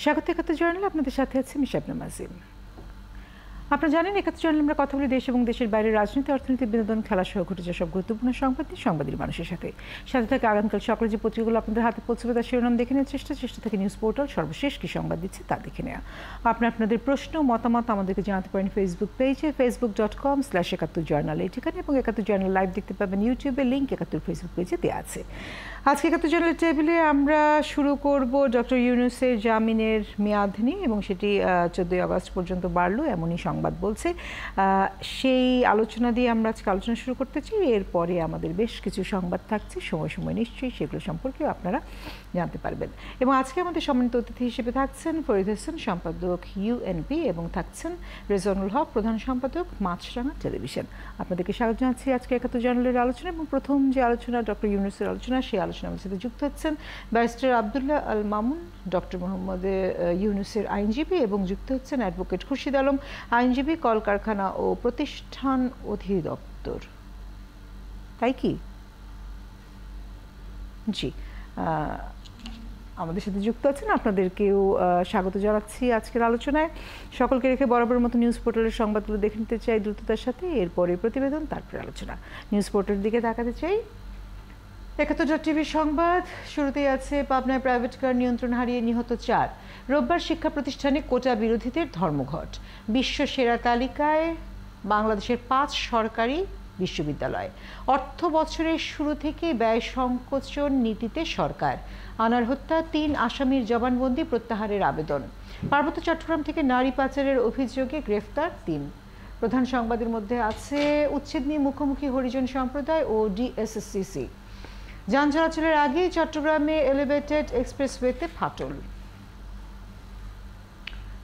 স্বাগত ৭১ জার্নালে আপনাদের সাথে আছি আমি শাবনাম আজিম। আপনারা জানেন ৭১ জার্নালে আমরা কথা বলি দেশ এবং দেশের বাইরে রাজনীতি, অর্থনীতি, বিনোদন, খেলা সহ ঘটে যাওয়া সব গুরুত্বপূর্ণ সংবাদ নিয়ে সংবাদের মানুষের সাথে থাকে আগামীকাল সকালে যে পত্রিকাগুলো আপনাদের হাতে পৌঁছবে তার শিরোনাম দেখে নেওয়ার চেষ্টা থেকে নিউজ পোর্টাল সর্বশেষ কি সংবাদ দিচ্ছে তা দেখে নেওয়া। আপনাদের প্রশ্ন মতামত আমাদেরকে জানাতে পারেন ফেসবুক পেজে facebook.com/৭১ জার্নাল এই ঠিকানা, এবং ৭১ জার্নাল লাইভ দেখতে পাবেন ইউটিউবে, লিঙ্ক ৭১ ফেসবুক পেজে দেওয়া আছে। আজকে ৭১ জার্নালের টেবিলে আমরা শুরু করব ডক্টর ইউনূসের জামিনের মেয়াদ নিয়ে, এবং সেটি 14 আগস্ট পর্যন্ত বাড়লো এমনই সংবাদ বলছে। সেই আলোচনা দিয়ে আমরা আজকে আলোচনা শুরু করতে চাই। এরপরে আমাদের বেশ কিছু সংবাদ থাকছে, সময় নিশ্চয়ই সেগুলো সম্পর্কেও আপনারা জানতে পারবেন। এবং আজকে আমাদের সম্মানিত অতিথি হিসেবে থাকছেন ফরিদ হোসেন, সম্পাদক ইউএনপি, এবং থাকছেন রেজওয়ানুল হক, প্রধান সম্পাদক মাছরাঙা টেলিভিশন। আপনাদেরকে স্বাগত জানাচ্ছি আজকে ৭১ জার্নালের আলোচনা। এবং প্রথম যে আলোচনা ডক্টর ইউনূসের আলোচনা, সেই আলোচনার সাথে যুক্ত হচ্ছেন ব্যারিস্টার আবদুল্লাহ আল মামুন, ডক্টর মোহাম্মদ ইউনূসের আইনজীবী, এবং যুক্ত হচ্ছেন অ্যাডভোকেট খুরশিদ আলম, আইনজীবী, কলকারখানা ও প্রতিষ্ঠান অধিদপ্তর। তাই কি? জি, আমাদের সাথে যুক্ত আছেন। আপনাদেরকেও স্বাগত জানাচ্ছি আজকের আলোচনায়। সকলকে রেখে বরাবর মতো নিউজ পোর্টালের সংবাদগুলো দেখে নিতে চাই দ্রুততার সাথে, এরপরে প্রতিবেদন, তারপরে আলোচনা। নিউজ পোর্টালের দিকে তাকাতে চাই। ৭১ টিভির সংবাদ শুরুতেই আছে পাবনায় প্রাইভেট কার নিয়ন্ত্রণ হারিয়ে নিহত ৪। রোববার শিক্ষা প্রতিষ্ঠানে কোটা বিরোধীদের ধর্মঘট। বিশ্ব সেরা তালিকায় বাংলাদেশের ৫ সরকারি বিশ্ববিদ্যালয়। অর্থ বছরের শুরু থেকে ব্যয় সংকোচন নীতিতে সরকার। আনার হত্যা ৩ আসামির জবানবন্দি প্রত্যাহারের আবেদন। পার্বত্য চট্টগ্রাম থেকে নারী পাচারের অভিযোগে গ্রেফতার ৩। প্রধান সংবাদের মধ্যে আছে উচ্ছেদ নিয়ে মুখোমুখি হরিজন সম্প্রদায় ও ডিএসসিসি। যান চলাচলের আগেই চট্টগ্রামে এলিভেটেড এক্সপ্রেসওয়েতে ফাটল।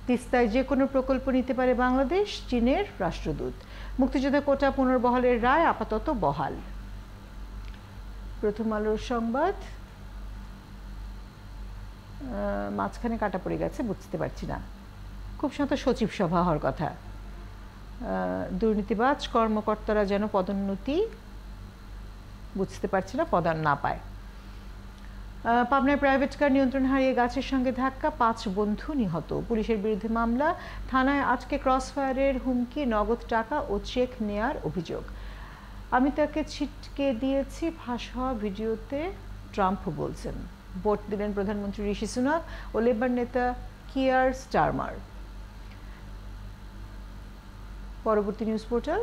তিস্তায় যে কোনো প্রকল্প নিতে পারে বাংলাদেশ, চীনের রাষ্ট্রদূত। মুক্তিযোদ্ধা কোটা পুনর্বহালের রায় আপাতত বহাল। প্রথম আলোর সংবাদ, মাঝখানে কাটা পড়ে গেছে, বুঝতে পারছি না। খুব সম্ভবত সচিব সভা হওয়ার কথা। দুর্নীতিবাজ কর্মকর্তারা যেন পদোন্নতি, বুঝতে পারছি না, না পায়। পাবনায় প্রাইভেট কার নিয়ন্ত্রণ হারিয়ে গাছের সঙ্গে ধাক্কা, ৫ বন্ধু নিহত। পুলিশের বিরুদ্ধে মামলা, থানায় আজকে ক্রসফায়ারের হুমকি, নগদ টাকা ও চেক নেয়ার অভিযোগ। আমি তাকে ছিটকে দিয়েছি, ফাঁস হওয়া ভিডিওতে ট্রাম্প বলছেন। ভোট দিলেন প্রধানমন্ত্রী ঋষি সুনাক ও লেবার নেতা কিয়ার স্টারমার। পরবর্তী নিউজ পোর্টাল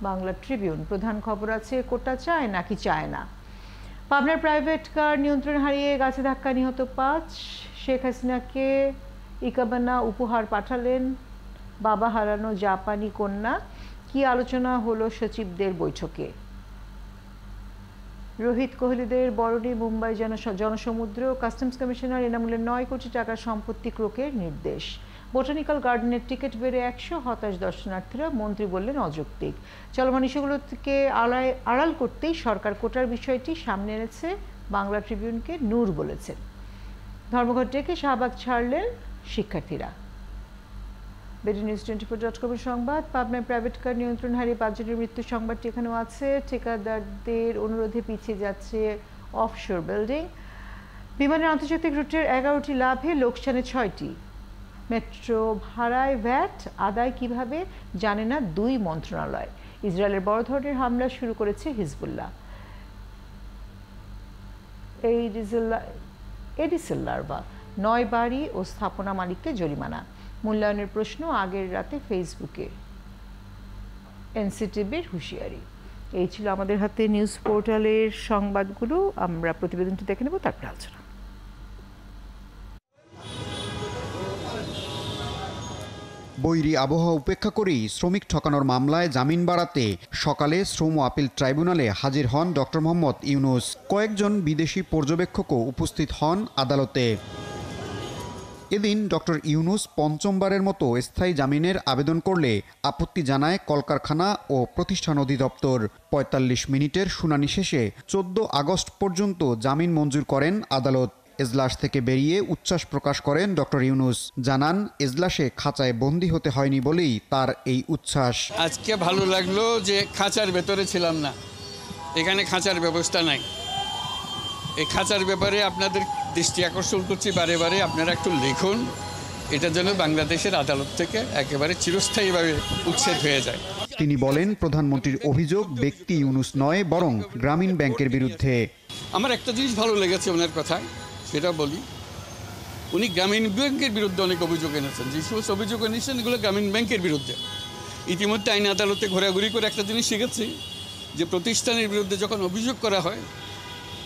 বাংলা ট্রিবিউন। প্রধান খবর আছে কোটা চায় নাকি চায় না। পাবনার প্রাইভেট কার নিয়ন্ত্রণ হারিয়ে গাছে ধাক্কা, নিহত ৫। শেখ হাসিনাকে ইকাবানা উপহার পাঠালেন বাবা হারানো জাপানি কন্যা। কি আলোচনা হলো সচিবদের বৈঠকে। রোহিত কোহলিদের বরণে মুম্বাই জনসমুদ্র। কাস্টমস কমিশনার এনামুলের ৯ কোটি টাকার সম্পত্তি ক্রোকের নির্দেশ। বোটানিক্যাল গার্ডেনের টিকিট বেড়ে ১০০, হতাশ দর্শনার্থীরা, মন্ত্রী বললেন অযৌক্তিক। চলমান ইস্যুগুলো থেকে আড়াল করতেই সরকার কোটার বিষয়টি সামনে এনেছে, বাংলা ট্রিবিউনকে নূর বলেছেন। ধর্মঘট ডেকে শাহবাগ ছাড়লেন শিক্ষার্থীরা। বিডি নিউজ 24.com-এর সংবাদ, পাবনায় প্রাইভেট কার নিয়ন্ত্রণ হারিয়ে ৫ জনের মৃত্যুর সংবাদটি এখানেও আছে। ঠিকাদারদের অনুরোধে পিছিয়ে যাচ্ছে অফশোর বিল্ডিং। বিমানের আন্তর্জাতিক রুটের ১১টি লাভে, লোকসানে ৬টি। মেট্রো ভাড়ায় ভ্যাট আদায় কিভাবে জানে না ২ মন্ত্রণালয়। ইসরায়েলের বড় ধরনের হামলা শুরু করেছে হিজবুল্লাহ। এডিসেল লার্ভা, ৯ বাড়ি ও স্থাপনা মালিককে জরিমানা। মূল্যায়নের প্রশ্ন আগের রাতে ফেসবুকে। এনসিটিবির হুঁশিয়ারি। এই ছিল আমাদের হাতে নিউজ পোর্টালের সংবাদগুলো। আমরা প্রতিবেদনটি দেখে নেব, তারপর আলোচনা। বৈরী আবহাওয়া উপেক্ষা করেই শ্রমিক ঠকানোর মামলায় জামিন বাড়াতে সকালে শ্রম আপিল ট্রাইব্যুনালে হাজির হন ডক্টর মোহাম্মদ ইউনূস। কয়েকজন বিদেশি পর্যবেক্ষকও উপস্থিত হন আদালতে। এদিন ডক্টর ইউনূস পঞ্চমবারের মতো স্থায়ী জামিনের আবেদন করলে আপত্তি জানায় কলকারখানা ও প্রতিষ্ঠান অধিদপ্তর। ৪৫ মিনিটের শুনানি শেষে ১৪ আগস্ট পর্যন্ত জামিন মঞ্জুর করেন আদালত। এজলাস থেকে বেরিয়ে উচ্ছ্বাস প্রকাশ করেন ডক্টর ইউনূস। জানান এজলাসে খাঁচায় বন্দী হতে হয়নি বলেই তার এই উচ্ছ্বাস। আজকে ভালো লাগলো যে খাঁচার ভেতরে ছিলাম না, এখানে খাঁচার ব্যবস্থা নাই। এই খাঁচার ব্যাপারে আপনাদের দৃষ্টি আকর্ষণ করছি বারে বারে, আপনারা একটু লিখুন, এটা যেন বাংলাদেশের আদালত থেকে একেবারে চিরস্থায়ীভাবে উচ্ছেদ হয়ে যায়। তিনি বলেন, প্রধানমন্ত্রীর অভিযোগ ব্যক্তি ইউনূস নয়, বরং গ্রামীণ ব্যাংকের বিরুদ্ধে। আমার একটা জিনিস ভালো লেগেছে ওনার কথায়, সেটা বলি। উনি গ্রামীণ ব্যাংকের বিরুদ্ধে অনেক অভিযোগ এনেছেন, যে সমস্ত অভিযোগ এনেছেন এগুলো গ্রামীণ ব্যাংকের বিরুদ্ধে। ইতিমধ্যে আইন আদালতে ঘোরাঘুরি করে একটা জিনিস শিখেছি, যে প্রতিষ্ঠানের বিরুদ্ধে যখন অভিযোগ করা হয়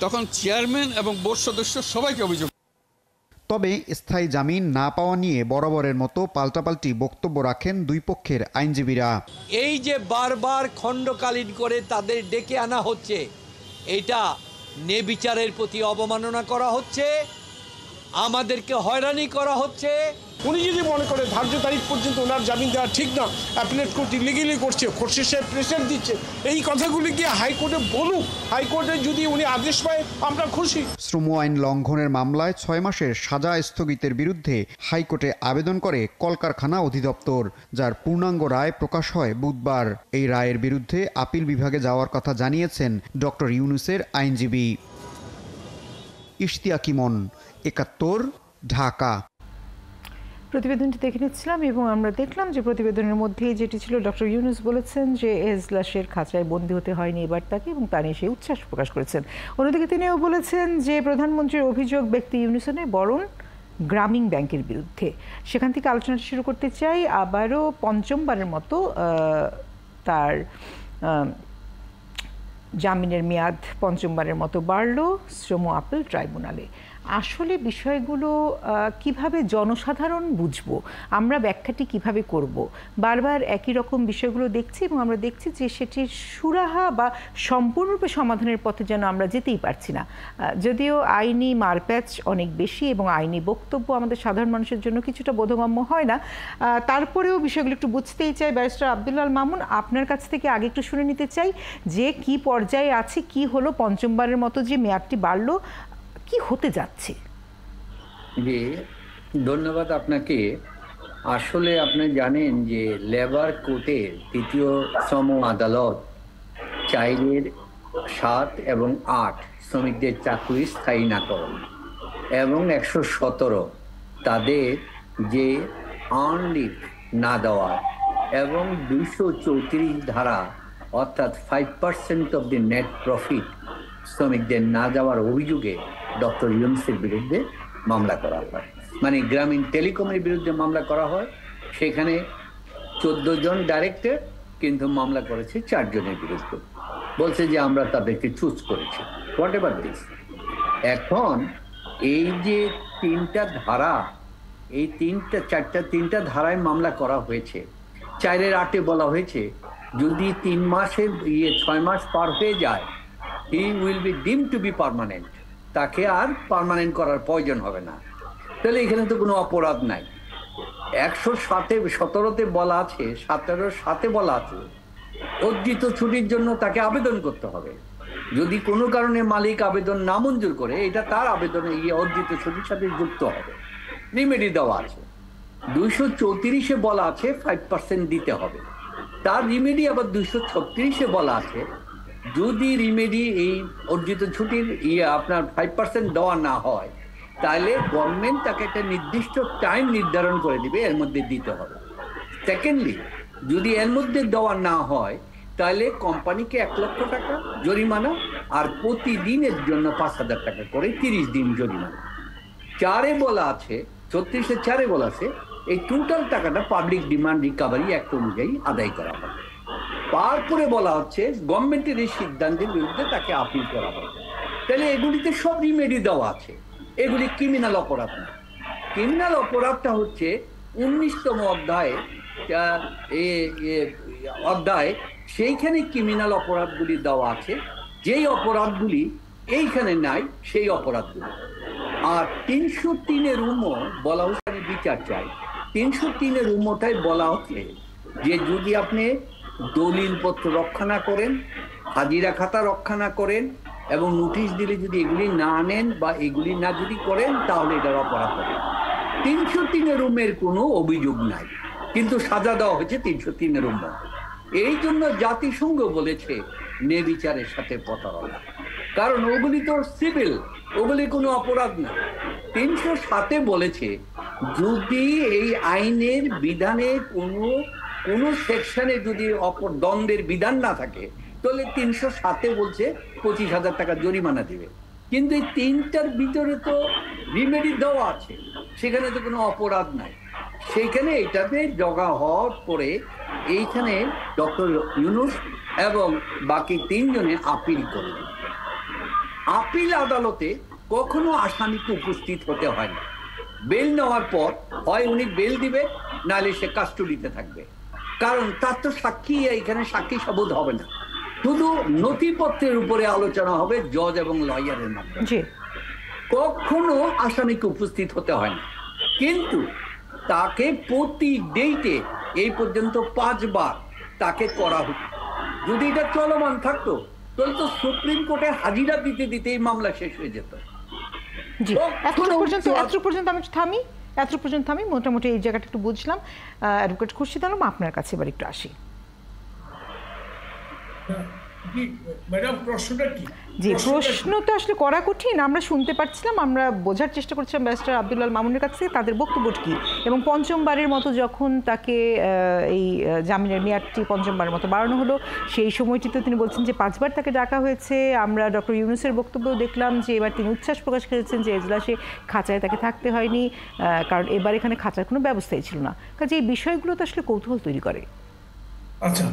তখন চেয়ারম্যান এবং বোর্ড সদস্য সবাইকে অভিযোগ। তবে স্থায়ী জামিন না পাওয়া নিয়ে বরাবরের মতো পাল্টাপাল্টি বক্তব্য রাখেন দুই পক্ষের আইনজীবীরা। এই যে বারবার খণ্ডকালীন করে তাদের ডেকে আনা হচ্ছে, এটা ন্যায়বিচারের প্রতি অবমাননা করা হচ্ছে, আমাদেরকে হয়রানি করা হচ্ছে। উনি যদি মনে করে ধার্য তারিখ পর্যন্ত ওনার জামিন দেওয়া ঠিক না, অ্যাপিলেট কোর্ট ইলিগেলি করছে, খোরশেদ সাহেব প্রেসার দিচ্ছে, এই কথাগুলি গিয়ে হাইকোর্টে বলুক। হাইকোর্টে যদি উনি আদেশ পায় আমরা খুশি। শ্রম আইন লঙ্ঘনের মামলায় 6 মাসের সাজা স্থগিতের বিরুদ্ধে হাইকোর্টে আবেদন করে কলকারখানা অধিদপ্তর, যার পূর্ণাঙ্গ রায় প্রকাশ হয় বুধবার। এই রায়ের বিরুদ্ধে আপিল বিভাগে যাওয়ার কথা জানিয়েছেন ডক্টর ইউনূসের আইনজীবী। ইশতিয়াক ইমন, ৭১, ঢাকা। প্রতিবেদনটি দেখে নিচ্ছিলাম এবং আমরা দেখলাম যে প্রতিবেদনের মধ্যেই যেটি ছিল, ডক্টর ইউনূস বলেছেন যে এজলাসের খাঁচায় বন্দী হতে হয়নি এবার তাকে, এবং তা নিয়ে সে উচ্ছ্বাস প্রকাশ করেছেন। অন্যদিকে তিনিও বলেছেন যে প্রধানমন্ত্রীর অভিযোগ ব্যক্তি ইউনূসের নয়, বরং গ্রামীণ ব্যাংকের বিরুদ্ধে। সেখান থেকে আলোচনাটা শুরু করতে চাই। আবারও পঞ্চমবারের মতো তার জামিনের মেয়াদ পঞ্চমবারের মতো বাড়ল শ্রম আপিল ট্রাইব্যুনালে। আসলে বিষয়গুলো কিভাবে জনসাধারণ বুঝবো, আমরা ব্যাখ্যাটি কিভাবে করব? বারবার একই রকম বিষয়গুলো দেখছি এবং আমরা দেখছি যে সেটির সুরাহা বা সম্পূর্ণরূপে সমাধানের পথে যেন আমরা যেতেই পারছি না। যদিও আইনি মারপ্যাচ অনেক বেশি এবং আইনি বক্তব্য আমাদের সাধারণ মানুষের জন্য কিছুটা বোধগম্য হয় না, তারপরেও বিষয়গুলো একটু বুঝতেই চাই। ব্যারিস্টার আব্দুল আল মামুন, আপনার কাছ থেকে আগে একটু শুনে নিতে চাই যে কি পর্যায়ে আছে, কি হলো পঞ্চমবারের মতো যে মেয়াদটি বাড়লো, কি হতে যাচ্ছে? জি, ধন্যবাদ আপনাকে। আসলে আপনি জানেন যে লেবার কোর্টের তৃতীয় শ্রম আদালত 4, 7 এবং 8 শ্রমিকদের চাকরি স্থায়ী নাকরণ এবং 117 তাদের যে আর্ন লিভ না দেওয়া এবং 234 ধারা অর্থাৎ 5% অফ দি নেট প্রফিট শ্রমিকদের না যাওয়ার অভিযোগে ডক্টর ইউনূসের বিরুদ্ধে মামলা করা হয়। মানে গ্রামীণ টেলিকমের বিরুদ্ধে মামলা করা হয়, সেখানে 14 জন ডাইরেক্টর, কিন্তু মামলা করেছে 4 জনের বিরুদ্ধে। বলছে যে আমরা তাদেরকে চুজ করেছি, হোয়াট এভার দিস। এখন এই যে 3টা ধারা, এই 3টা ধারায় মামলা করা হয়েছে। 4-এর 8-এ বলা হয়েছে যদি 3 মাসের 6 মাস পার হয়ে যায়, he will be deemed to be permanent, তাকে আর পার্মানেন্ট করার প্রয়োজন হবে না। তাহলে এখানে তো কোনো অপরাধ নাই। 117-তে বলা আছে, 17-7-এ বলা আছে অর্জিত ছুটির জন্য তাকে আবেদন করতে হবে। যদি কোনো কারণে মালিক আবেদন না মঞ্জুর করে, এটা তার আবেদনে অর্জিত ছুটির সাথে যুক্ত হবে, রিমেডি দেওয়া আছে। 234-এ বলা আছে 5% দিতে হবে, তার রিমেডি আবার 236-এ বলা আছে যদি রিমেডি এই অর্জিত ছুটির আপনার 5% দেওয়া না হয়, তাহলে গভর্নমেন্ট তাকে একটা নির্দিষ্ট টাইম নির্ধারণ করে দিবে, এর মধ্যে দিতে হবে। সেকেন্ডলি, যদি এর মধ্যে দেওয়া না হয়, তাহলে কোম্পানিকে 1 লক্ষ টাকা জরিমানা, আর প্রতিদিনের জন্য 5,000 টাকা করে 30 দিন জরিমানা। 4-এ বলা আছে, 36-এর 4-এ বলা আছে এই টোটাল টাকাটা পাবলিক ডিমান্ড রিকভারি অ্যাক্ট অনুযায়ী আদায় করা হবে। তারপরে বলা হচ্ছে গভর্নমেন্টের এই সিদ্ধান্তের বিরুদ্ধে তাকে আপিল করা হবে। তাহলে এগুলিতে সব রিমেডি দেওয়া আছে, এগুলি ক্রিমিনাল অপরাধ না। ক্রিমিনাল অপরাধটা হচ্ছে 19তম অধ্যায়, সেইখানে ক্রিমিনাল অপরাধগুলি দেওয়া আছে, যেই অপরাধগুলি এইখানে নাই সেই অপরাধগুলি। আর 303-এর বলা হচ্ছে বিচার চাই। 303-এর বলা হচ্ছে যে যদি আপনি দলিলপত্র রক্ষা না করেন, হাজিরা খাতা রক্ষা না করেন এবং নোটিশ দিলে যদি এগুলি না নেন বা এগুলি না যদি করেন, তাহলে এটার অপরাধ হবে। 303-এর কোনো অভিযোগ নাই, কিন্তু সাজা দেওয়া হয়েছে 303-এর। এই জন্য জাতিসংঘ বলেছে ন্যায়বিচারের সাথে প্রতারণা। কারণ ওগুলি তো সিভিল, ওগুলি কোনো অপরাধ না। 307-এ বলেছে যদি এই আইনের বিধানে কোনো সেকশনে যদি দ্বন্দ্বের বিধান না থাকে তাহলে 307-এ বলছে 25,000 টাকা জরিমানা দিবে। কিন্তু এই 3টার ভিতরে তো রিমেডি দেওয়া আছে, সেখানে তো কোনো অপরাধ নাই। সেইখানে এটাতে জগা হওয়ার পরে এইখানে ডক্টর ইউনূস এবং বাকি 3 জনে আপিল করে। আপিল আদালতে কখনো আসামিকে উপস্থিত হতে হয় না। বেল নেওয়ার পর হয় উনি বেল দিবে, নাহলে সে কাস্টডিতে থাকবে। কারণ তার তো এখানে সাক্ষী সাবুত হবে না, শুধু নথিপত্রের উপরে আলোচনা হবে জজ এবং লয়ারের মধ্যে। কখনো আসামিকে উপস্থিত হতে হয় না। কিন্তু তাকে প্রতি ডেটে এই পর্যন্ত 5 বার তাকে করা হতো। যদি এটা চলমান থাকতো তাহলে তো সুপ্রিম কোর্টে হাজিরা দিতে দিতে এই মামলা শেষ হয়ে যেত। এত পর্যন্ত থামি মোটামুটি এই জায়গাটা একটু বুঝলাম। অ্যাডভোকেট খুরশিদ আলম, আপনার কাছে এবার একটু আসি। জি, প্রশ্ন তো আসলে করা কঠিন। আমরা শুনতে পাচ্ছিলাম, আমরা বোঝার চেষ্টা করছিলাম ব্যারিস্টার আব্দুল্লাহ মামুনের কাছ থেকে তাদের বক্তব্য কি, এবং পঞ্চমবারের মতো যখন তাকে এই জামিনের মেয়াদটি পঞ্চমবারের মতো বাড়ানো হলো, সেই সময়টিতে তিনি বলছেন যে 5 বার তাকে ডাকা হয়েছে। আমরা ডক্টর ইউনূসের বক্তব্যও দেখলাম যে এবার তিনি উচ্ছ্বাস প্রকাশ করেছেন যে এজলাসে খাঁচায় তাকে থাকতে হয়নি, কারণ এবার এখানে খাঁচার কোনো ব্যবস্থাই ছিল না। কাজে এই বিষয়গুলো তো আসলে কৌতূহল তৈরি করে। আচ্ছা,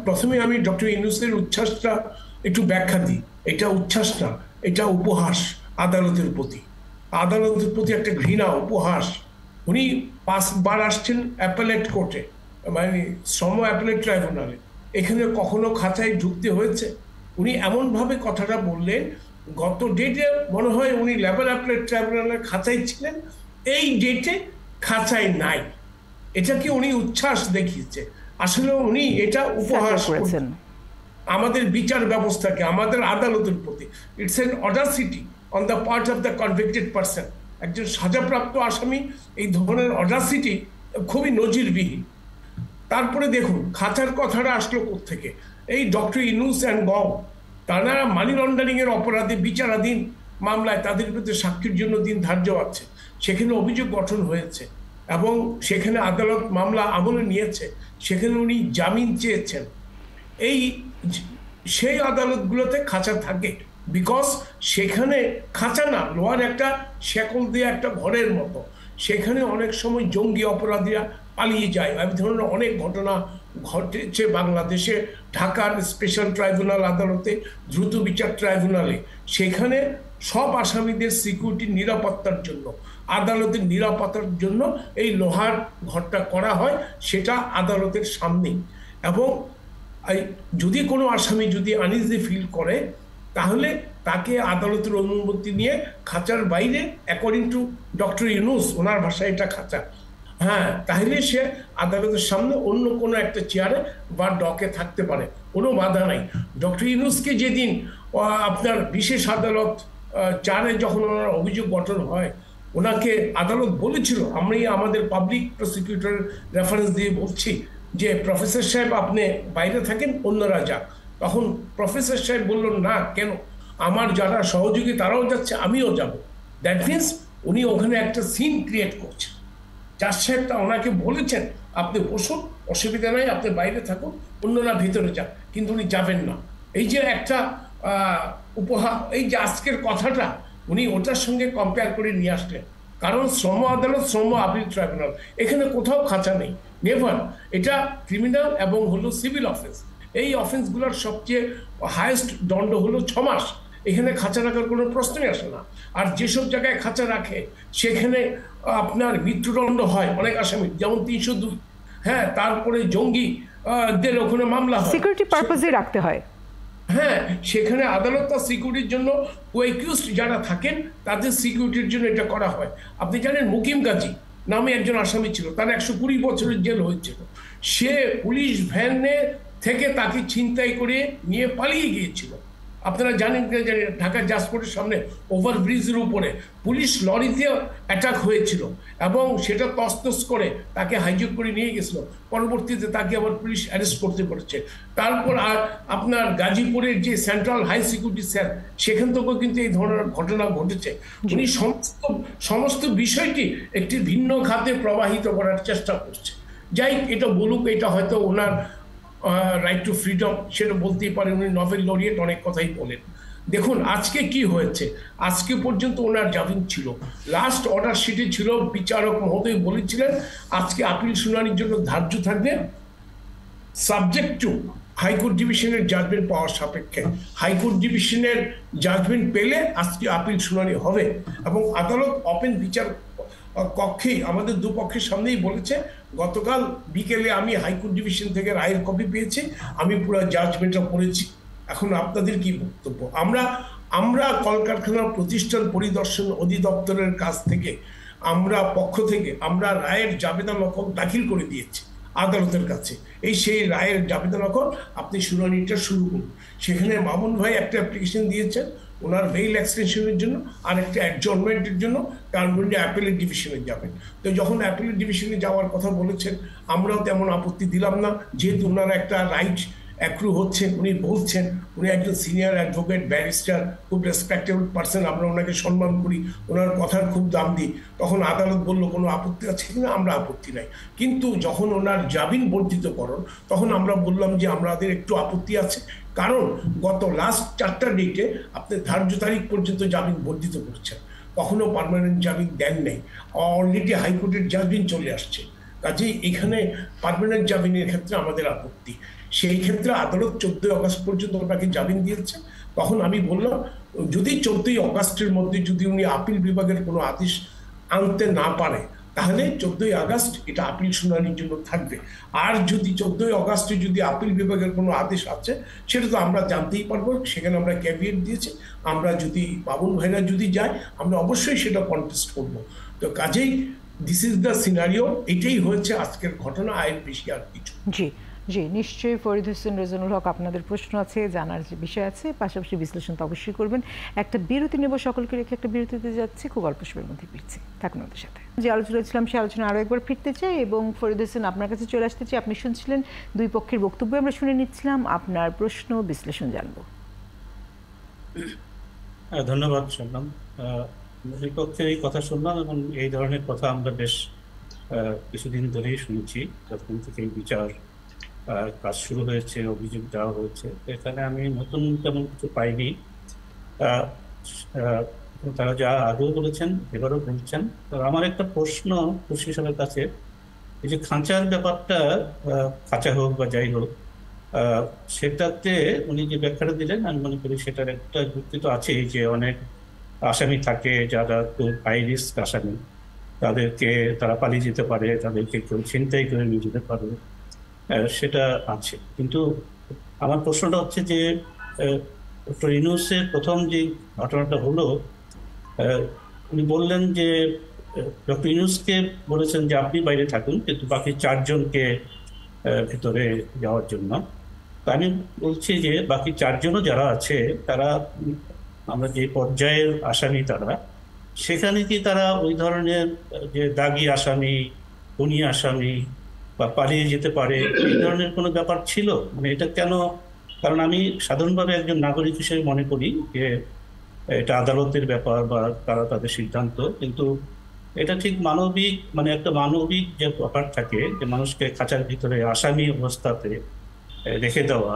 প্রথমেই আমি ডক্টর ইউনূসের উচ্ছ্বাসটা একটু ব্যাখ্যা দিই। এটা উচ্ছ্বাস না, এটা উপহাস আদালতের প্রতি একটা ঘৃণা, উপহাস। উনি 5 বার আসছেন অ্যাপেলেট কোর্টে, মানে শ্রম অ্যাপেলেট ট্রাইব্যুনালে। এখানে কখনো খাঁচায় ঢুকতে হয়েছে? উনি এমনভাবে কথাটা বললেন, গত ডেটে মনে হয় উনি লেবার অ্যাপেলেট ট্রাইব্যুনালের খাঁচায় ছিলেন, এই ডেটে খাঁচায় নাই। এটাকে উনি উচ্ছ্বাস দেখিয়েছে। আসলে উনি এটা উপহাস করেছেন আমাদের বিচার ব্যবস্থাকে, আমাদের আদালতের প্রতি। It's an Audacity on the part of the convicted person. একজন সাজাপ্রাপ্ত আসামি এই ধরনের অডাসিটি খুবই নজিরবিহীন। তারপরে দেখুন খাঁচার কথাটা আসলো কোত্থেকে। এই ডক্টর ইউনূস অ্যান্ড গং, তারা মানি লন্ডারিং এর অপরাধে বিচারাধীন মামলায় তাদের বিরুদ্ধে সাক্ষীর জন্য দিন ধার্য আছে। সেখানে অভিযোগ গঠন হয়েছে এবং সেখানে আদালত মামলা আমলে নিয়েছে। সেখানে উনি জামিন চেয়েছেন। সেই আদালতগুলোতে খাঁচা থাকে, বিকজ সেখানে খাঁচা না, লোহার একটা শেকল দিয়ে একটা ঘরের মতো। সেখানে অনেক সময় জঙ্গি অপরাধীরা পালিয়ে যায়। এই ধরনের অনেক ঘটনা ঘটেছে বাংলাদেশে। ঢাকার স্পেশাল ট্রাইব্যুনাল আদালতে, দ্রুত বিচার ট্রাইব্যুনালে, সেখানে সব আসামিদের সিকিউরিটির নিরাপত্তার জন্য, আদালতের নিরাপত্তার জন্য এই লোহার ঘরটা করা হয়, সেটা আদালতের সামনেই। এবং যদি কোনো আসামি যদি আনইজি ফিল করে তাহলে তাকে আদালতের অনুমতি নিয়ে খাঁচার বাইরে, অ্যাকর্ডিং টু ডক্টর ইউনূস, ওনার ভাষায় এটা খাঁচা, হ্যাঁ, তাহলে সে আদালতের সামনে অন্য কোনো একটা চেয়ারে বা ডকে থাকতে পারে, কোনো বাধা নাই। ডক্টর ইউনূসকে যেদিন আপনার বিশেষ আদালত 4-এ যখন ওনার অভিযোগ গঠন হয়, ওনাকে আদালত বলেছিল, আমি আমাদের পাবলিক প্রসিকিউটরের রেফারেন্স দিয়ে বলছি যে প্রফেসর সাহেব আপনি বাইরে থাকেন, অন্যরা যাক। তখন প্রফেসর সাহেব বললেন না, কেন, আমার যারা সহযোগী তারাও যাচ্ছে, আমিও যাব। দ্যাট মিনস উনি ওখানে একটা সিন ক্রিয়েট করছেন। জাজ সাহেবটা ওনাকে বলেছেন আপনি বসুন, অসুবিধা নাই, আপনি বাইরে থাকুন, অন্যরা ভিতরে যান, কিন্তু উনি যাবেন না। এই যে একটা উপহার, এই যে আজকের কথাটা উনি ওটার সঙ্গে কম্পেয়ার করে নিয়ে আসলেন। কারণ শ্রম আদালত, শ্রম আপিল ট্রাইব্যুনাল, এখানে কোথাও খাঁচা নেই, নেভার। এটা ক্রিমিনাল এবং হলো সিভিল অফেন্স। এই অফেন্সগুলোর সবচেয়ে হায়েস্ট দণ্ড হলো 6 মাস। এখানে খাঁচা রাখার কোনো প্রশ্নই আসে না। আর যেসব জায়গায় খাঁচা রাখে সেখানে আপনার মৃত্যুদণ্ড হয় অনেক আসামি, যেমন 302, হ্যাঁ, তারপরে জঙ্গিদের ওখানে মামলা হয়, সিকিউরিটি পারপাসে রাখতে হয়। হ্যাঁ, সেখানে আদালত তার সিকিউরিটির জন্য, কোঅ্যাকিউজড যারা থাকেন তাদের সিকিউরিটির জন্য এটা করা হয়। আপনি জানেন মুকিম গাজী নামে একজন আসামি ছিল, তার 120 বছরের জেল হয়েছিল। সে পুলিশ ভ্যানে থেকে তাকে ছিনতাই করে নিয়ে পালিয়ে গিয়েছিল। আপনারা জানেন যে ঢাকা জাজকোর্টের সামনে ওভারব্রিজের উপরে পুলিশ লরিতে অ্যাটাক হয়েছিল এবং সেটা তছনছ করে তাকে হাইজ্যাক করে নিয়ে গেছিল। পরবর্তীতে তাকে আবার পুলিশ অ্যারেস্ট করতে পেরেছে। তারপর আপনার গাজীপুরের যে সেন্ট্রাল হাই সিকিউরিটি সেল, সেখান থেকেও কিন্তু এই ধরনের ঘটনা ঘটেছে। উনি সমস্ত বিষয়টি একটি ভিন্ন খাতে প্রবাহিত করার চেষ্টা করছে। যাই এটা বলুক, এটা হয়তো ওনার রাইট টু ফ্রিডম, সেটা বলতেই পারে। উনি নোবেল লরিয়েট, অনেক কথাই বলেন। দেখুন আজকে কি হয়েছে, আজকে পর্যন্ত ওনার জামিন ছিল, লাস্ট অর্ডার শিটে ছিল, বিচারক মহোদয় বলেছিলেন আজকে আপিল শুনানির জন্য ধার্য থাকবে সাবজেক্ট টু হাইকোর্ট ডিভিশনের জাজমেন্ট পাওয়ার সাপেক্ষে। হাইকোর্ট ডিভিশনের জাজমেন্ট পেলে আজকে আপিল শুনানি হবে এবং আদালত ওপেন বিচার কক্ষেই আমাদের দুপক্ষের সামনেই বলেছে, গতকাল বিকেলে আমি হাইকোর্ট ডিভিশন থেকে রায়ের কপি পেয়েছি, আমি পুরো জাজমেন্টটা পড়েছি। এখন আপনাদের কি বক্তব্য? আমরা কলকারখানা প্রতিষ্ঠান পরিদর্শন অধিদপ্তরের কাছ থেকে পক্ষ থেকে আমরা রায়ের জাবেদা নকল দাখিল করে দিয়েছি আদালতের কাছে। সেই রায়ের জাবেদা নকল আপনি শুনানিটা শুরু করুন। সেখানে মামুন ভাই একটা অ্যাপ্লিকেশন দিয়েছেন ওনার বেইল এক্সটেনশনের জন্য, আর একটা অ্যাডজর্নমেন্টের জন্য, কারণ উনি অ্যাপিলেট ডিভিশনে যাবেন। তো যখন অ্যাপিলেট ডিভিশনে যাওয়ার কথা বলেছেন, আমরাও তেমন আপত্তি দিলাম না, যেহেতু ওনার একটা রাইট অ্যাক্রু হচ্ছে। উনি বলছেন, উনি একজন সিনিয়র অ্যাডভোকেট, ব্যারিস্টার, খুব রেসপেক্টেবল পার্সন, আমরা ওনাকে সম্মান করি, ওনার কথার খুব দাম দিই। তখন আদালত বলল কোনো আপত্তি আছে কিনা, আমরা আপত্তি নাই। কিন্তু যখন ওনার জামিন বর্ধিতকরণ, তখন আমরা বললাম যে আমাদের একটু আপত্তি আছে, কারণ গত লাস্ট 4টা ডেটে আপনি ধার্য তারিখ পর্যন্ত জামিন বর্ধিত করছেন, কখনো পার্মানেন্ট জামিন দেন নাই। অলরেডি হাইকোর্টের জাজমেন্ট চলে আসছে, কাজেই এখানে পার্মানেন্ট জামিনের ক্ষেত্রে আমাদের আপত্তি। সেই ক্ষেত্রে আদালত 14 আগস্ট পর্যন্ত ওনাকে জামিন দিয়েছে। তখন আমি বললাম, যদি 14 আগস্টের মধ্যে যদি উনি আপিল বিভাগের কোনো আদেশ আনতে না পারে, তাহলে 14 আগস্ট এটা আপিল শুনানির জন্য থাকবে। আর যদি 14 আগস্টে যদি আপিল বিভাগের কোনো আদেশ আছে, সেটা তো আমরা জানতেই পারবো। সেখানে আমরা ক্যাভিয়েট দিয়েছি, আমরা যদি বাবুল ভাইরা যদি যায়, আমরা অবশ্যই সেটা কন্টেস্ট করব। তো কাজেই দিস ইজ দ্য সিনারিও, এটাই হয়েছে আজকের ঘটনা, আয়ের বেশি আর কিছু। জি জি, নিশ্চয়ই ফরিদ হোসেন রেজানুল হক, আপনাদের প্রশ্ন আছে, জানার যে বিষয় আছে, পাশাপাশি বিশ্লেষণ তো অবশ্যই করবেন। একটা বিরতি নেব, সকলকে রেখে একটা বিরতিতে যাচ্ছি, খুব অল্প সময়ের মধ্যে ফিরছি, থাকুন আমাদের সাথে। যে আলোচনা ছিলাম সে আলোচনা আরও একবার ফিরতে চাই এবং ফরিদ হোসেন আপনার কাছে চলে আসতে চাই। আপনি শুনছিলেন দুই পক্ষের বক্তব্য, আমরা শুনে নিচ্ছিলাম, আপনার প্রশ্ন বিশ্লেষণ জানবো। ধন্যবাদ শুনলাম, দুই পক্ষের এই কথা শুনলাম এবং এই ধরনের কথা আমরা বেশ কিছুদিন ধরেই শুনছি, যখন থেকে বিচার কাজ শুরু হয়েছে, অভিযোগ দেওয়া হয়েছে। এখানে আমি নতুন তেমন কিছু পাইনি। তারা যা আগেও বলেছেন এবারও বলছেন। আমার একটা প্রশ্ন খুশি সাহেবের কাছে, এই যে খাঁচার ব্যাপারটা, খাঁচা হোক বা যাই হোক, সেটাতে উনি যে ব্যাখ্যাটা দিলেন, আমি মনে করি সেটার একটা যুক্তি তো আছেই, যে অনেক আসামি থাকে যারা খুব হাই রিস্ক আসামি, তাদেরকে তারা পালিয়ে যেতে পারে, তাদেরকে কেউ ছিনতাই করে নিয়ে যেতে পারে, সেটা আছে। কিন্তু আমার প্রশ্নটা হচ্ছে যে ডক্টর ইউনূসের প্রথম যে ঘটনাটা হলো, উনি বললেন যে ডক্টর ইউনূসকে বলেছেন যে আপনি বাইরে থাকুন, কিন্তু বাকি 4 জনকে ভেতরে যাওয়ার জন্য। তো আমি বলছি যে বাকি 4 জনও যারা আছে, তারা আমরা যে পর্যায়ের আসামি, তারা সেখানে কি তারা ওই ধরনের যে দাগি আসামি, খুনি আসামি বা পালিয়ে যেতে পারে, এই ধরনের কোনো ব্যাপার ছিল? মানে এটা কেন? কারণ আমি সাধারণভাবে একজন নাগরিক হিসেবে মনে করি যে এটা আদালতের ব্যাপার বা তারা তাদের সিদ্ধান্ত, কিন্তু এটা ঠিক মানবিক, মানে একটা মানবিক যে ব্যাপার থাকে, যে মানুষকে খাঁচার ভিতরে আসামি অবস্থাতে রেখে দেওয়া,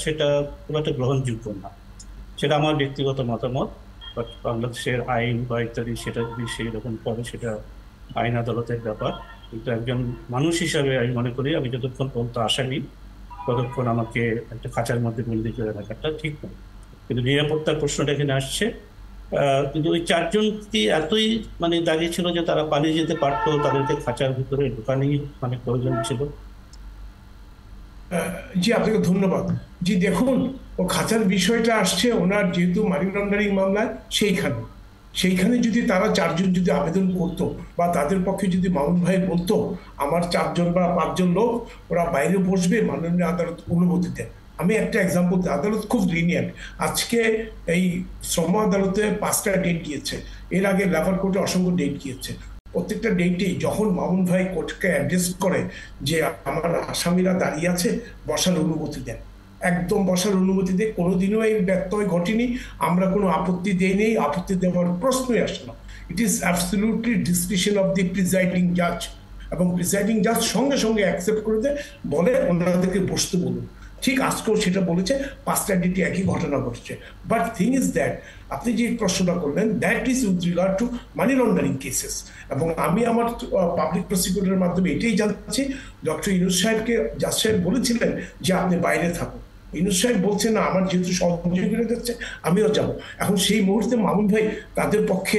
সেটা খুব একটা গ্রহণযোগ্য না। সেটা আমার ব্যক্তিগত মতামত। বাট বাংলাদেশের আইন বা ইত্যাদি সেটা যদি সেই রকম করে, সেটা আইন আদালতের ব্যাপার। কিন্তু একজন মানুষ হিসাবে আমি মনে করি, আমি যতক্ষণ পর্যন্ত আসামি, ততক্ষণ আমাকে একটা খাঁচার মধ্যে বন্দি করে রাখাটা ঠিক নয়। কিন্তু নিরাপত্তার প্রশ্নটা এখানে আসছে। কিন্তু ওই 4 জন কি এতই মানে দাগি ছিল যে তারা পালিয়ে যেতে পারতো, তাদেরকে খাঁচার ভিতরে ঢোকানোই মানে প্রয়োজন ছিল? জি, আপনাকে ধন্যবাদ। জি দেখুন, ও খাঁচার বিষয়টা আসছে ওনার যেহেতু মানি লন্ডারিং মামলায়, সেইখানে যদি তারা 4 জন যদি আবেদন করতো, বা তাদের পক্ষে যদি মামুন ভাই বলতো আমার 4 জন বা 5 জন লোক ওরা বাইরে বসবে মাননীয় আদালত অনুমতি দেন, আমি একটা এক্সাম্পল, আদালত খুব লিনিয়েন্ট। আজকে এই শ্রম আদালতে 5টা ডেট গিয়েছে, এর আগে লেবার কোর্টে অসংখ্য ডেট গিয়েছে। প্রত্যেকটা ডেটে যখন মামুন ভাই কোর্টকে অ্যাড্রেস করে যে আমার আসামিরা দাঁড়িয়ে আছে, বসার অনুমতি দেন, একদম বসার অনুমতি দিয়ে কোনোদিনও এই ব্যত্যয় ঘটেনি, আমরা কোনো আপত্তি দেইনি, আপত্তি দেওয়ার প্রশ্নই আসে না। It is absolutely description of the presiding জাজ, এবং প্রিজাইডিং জাজ সঙ্গে সঙ্গে অ্যাকসেপ্ট করে দেয়, বলে ওনাদেরকে বসতে বলুন। ঠিক আজকেও সেটা বলেছে, 5টা ডেটে একই ঘটনা ঘটছে। বাট থিং ইজ দ্যাট, আপনি যে প্রশ্নটা করলেন, that is with regard to money laundering cases. এবং আমি আমার পাবলিক প্রসিকিউটরের মাধ্যমে এটাই জানছি, ডক্টর ইউনূস সাহেবকে জাজ সাহেব বলেছিলেন যে আপনি বাইরে থাকুন। ইউনূস সাহেব বলছে না, আমার যেহেতু সহযোগিতা যাচ্ছে আমিও যাব। এখন সেই মুহূর্তে মামুন ভাই তাদের পক্ষে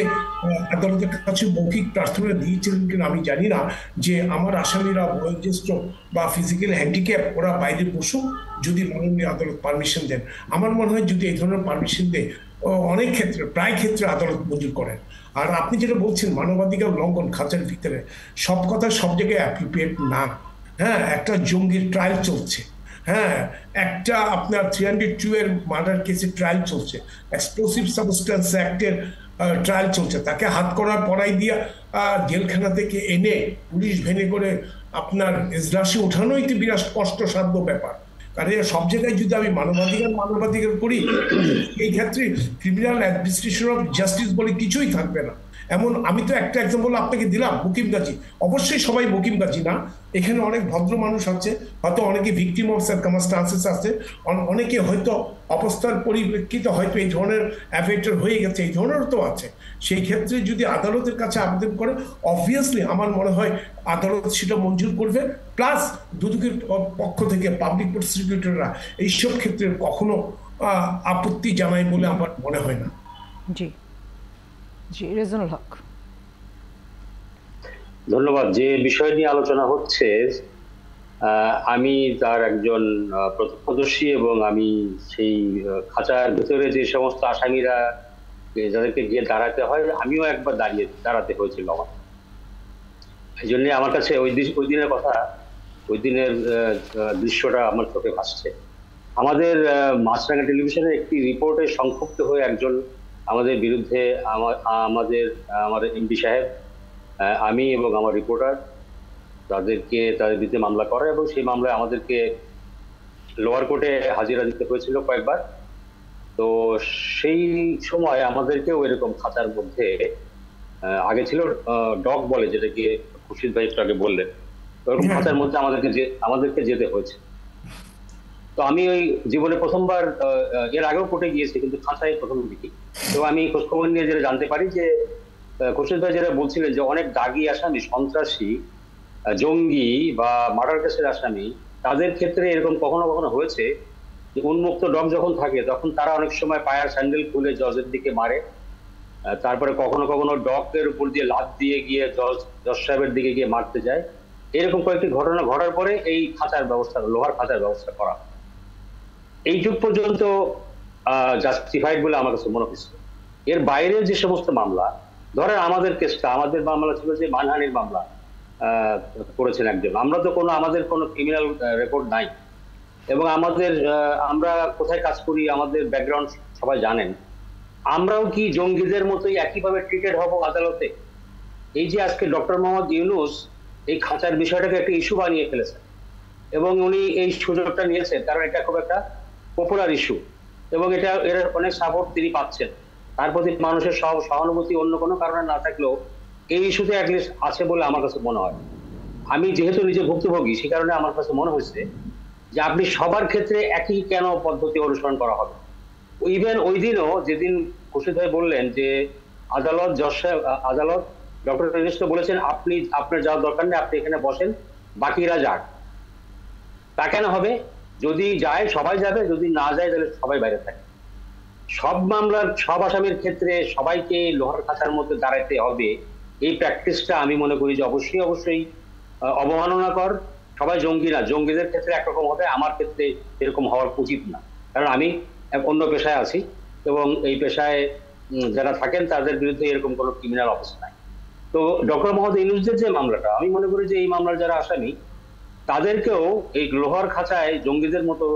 আদালতের কাছে মৌখিক প্রার্থনা দিয়েছিলেন কিনা আমি জানি না, যে আমার আসামিরা বয়োজ্যেষ্ঠ বা ফিজিক্যাল হ্যান্ডিক্যাপ, ওরা বাইরে বসুক, যদি মাননীয় আদালত পারমিশন দেন। আমার মনে হয় যদি এই ধরনের পারমিশন দেয়, অনেক ক্ষেত্রে, প্রায় ক্ষেত্রে আদালত মঞ্জুর করেন। আর আপনি যেটা বলছেন মানবাধিকার লঙ্ঘন খাঁচার ভিতরে, সব কথা সব জায়গায় অ্যাপ্রোপ্রিয়েট না। হ্যাঁ, একটা জঙ্গির ট্রায়াল চলছে, হ্যাঁ, একটা আপনার 302 এর মার্ডার কেসে ট্রায়াল চলছে, এক্সপ্লোসিভ সাবস্টেন্স অ্যাক্টের ট্রায়াল চলছে, তাকে হাত করার পড়াই দিয়া জেলখানা থেকে এনে পুলিশ ভেনে করে আপনার এজলাসে ওঠানোই তো বিরাট কষ্টসাধ্য ব্যাপার। কারণ সব জায়গায় যদি আমি মানবাধিকার করি, এই ক্ষেত্রে ক্রিমিনাল অ্যাডমিনিস্ট্রেশন অফ জাস্টিস বলে কিছুই থাকবে না। এমন আমি তো একটা এক্সাম্পল আপনাকে দিলাম, মুকিম গাজী। অবশ্যই সবাই মুকিম গাজী না, এখানে অনেক ভদ্র মানুষ আছে, হয়তো অনেকে ভিকটিম অফ সার্কামস্টান্সেস আছে, অনেকে হয়তো অবস্থার পরিপ্রেক্ষিতে হয়তো এই ধরনের অ্যাফেক্টেড হয়ে গেছে, এই ধরনেরও তো আছে। সেই ক্ষেত্রে যদি আদালতের কাছে আবেদন করে, অবভিয়াসলি আমার মনে হয় আদালত সেটা মঞ্জুর করবে। প্লাস দুদকের পক্ষ থেকে পাবলিক প্রসিকিউটররা এইসব ক্ষেত্রে কখনো আপত্তি জানায় বলে আমার মনে হয় না। জি জি, রেজানুল হক। ধন্যবাদ। যে বিষয় নিয়ে আলোচনা হচ্ছে, আমি তার একজন প্রত্যক্ষদর্শী, এবং আমি সেই খাঁচার ভেতরে যে সমস্ত আসামিরা যাদেরকে গিয়ে দাঁড়াতে হয়, আমিও একবার দাঁড়াতে হয়েছিল আমার। এই জন্য আমার কাছে ওই দিনের কথা, ওই দিনের দৃশ্যটা আমার চোখে ভাসছে। আমাদের মাছরাঙা টেলিভিশনের একটি রিপোর্টে সংক্ষুব্ধ হয়ে একজন আমাদের বিরুদ্ধে, আমাদের এমপি সাহেব, আমি এবং আমার রিপোর্টার তাদের বিরুদ্ধে মামলা করে, এবং সেই মামলায় আমাদেরকে লোয়ার কোর্টে হাজিরা দিতে হয়েছিল কয়েকবার। তো সেই সময় আমাদেরকেও এরকম খাঁচার মধ্যে, আগে ছিল ডগ বলে, যেটাকে খুরশিদ ভাই একটু আগে বললেন, ওরকম খাঁচার মধ্যে আমাদেরকে যেতে হয়েছে। তো আমি ওই জীবনে প্রথমবার, এর আগেও কোর্টে গিয়েছি, কিন্তু খাঁচায় প্রথম দেখি। তো আমি খোঁজখবর নিয়ে যেটা জানতে পারি, যে খুরশিদ ভাই যেটা বলছিলেন, যে অনেক দাগি আসামি, সন্ত্রাসী, জঙ্গি বা মার্ডার কেসের আসামি, তাদের ক্ষেত্রে এরকম কখনো কখনো হয়েছে যে উন্মুক্ত ডগ যখন থাকে, তখন তারা অনেক সময় পায়ের স্যান্ডেল খুলে জজের দিকে মারে, তারপরে কখনো কখনো ডগের উপর দিয়ে লাফ দিয়ে গিয়ে জজ সাহেবের দিকে গিয়ে মারতে যায়। এরকম কয়েকটি ঘটনা ঘটার পরে এই খাঁচার ব্যবস্থা, লোহার খাঁচার ব্যবস্থা করা। এই যুগ পর্যন্ত জাস্টিফাইড বলে আমার কাছে মনে হচ্ছে। এর বাইরে যে সমস্ত মামলা, ধরেন আমাদের কেসটা, আমাদের মামলা ছিল যে মানহানির মামলা করেছেন একজন। আমরা তো আমাদের কোনো ক্রিমিনাল রেকর্ড নাই, এবং আমরা কোথায় কাজ করি, আমাদের ব্যাকগ্রাউন্ড সবাই জানেন। আমরাও কি জঙ্গিদের মতোই একইভাবে ট্রিটেড হব আদালতে? এই যে আজকে ডক্টর মোহাম্মদ ইউনূস এই খাঁচার বিষয়টাকে একটা ইস্যু বানিয়ে ফেলেছেন, এবং উনি এই সুযোগটা নিয়েছেন, কারণ এটা খুব একটা পপুলার ইস্যু, এবং এর অনেক সাপোর্ট তিনি পাচ্ছেন। তার প্রতি মানুষের সহানুভূতি অন্য কোনো কারণে না থাকলেও এই ইস্যুতে অ্যাটলিস্ট আছে বলে আমার কাছে মনে হয়। আমি যেহেতু নিজে ভুক্তভোগী, সে কারণে আমার কাছে মনে হয়েছে যে আপনি সবার ক্ষেত্রে একই কেন পদ্ধতি অনুসরণ করা হবে। ইভেন ওই দিনও, যেদিন খুরশিদ ভাই বললেন যে আদালত ডক্টর ইউনূসকে বলেছেন আপনার যাওয়ার দরকার নেই, আপনি এখানে বসেন, বাকিরা যাক। তা কেন হবে? যদি যায় সবাই যাবে, যদি না যায় তাহলে সবাই বাইরে থাকে। সব মামলার সব আসামির ক্ষেত্রে সবাইকে লোহার খাঁচার মধ্যে দাঁড়াতে হবে, এই প্র্যাকটিসটা আমি মনে করি যে অবশ্যই অবমাননাকর। সবাই জঙ্গি না, জঙ্গিদের ক্ষেত্রে একরকম হবে, আমার ক্ষেত্রে এরকম হওয়ার উচিত না, কারণ আমি অন্য পেশায় আছি, এবং এই পেশায় যারা থাকেন তাদের বিরুদ্ধে এরকম কোনো ক্রিমিনাল অফিসার নাই। তো ডক্টর মোহাম্মদ ইউনূসের যে মামলাটা, আমি মনে করি যে এই মামলার যারা আসামি, তাদেরকেও এই লোহার খাঁচায় জঙ্গিদের মতো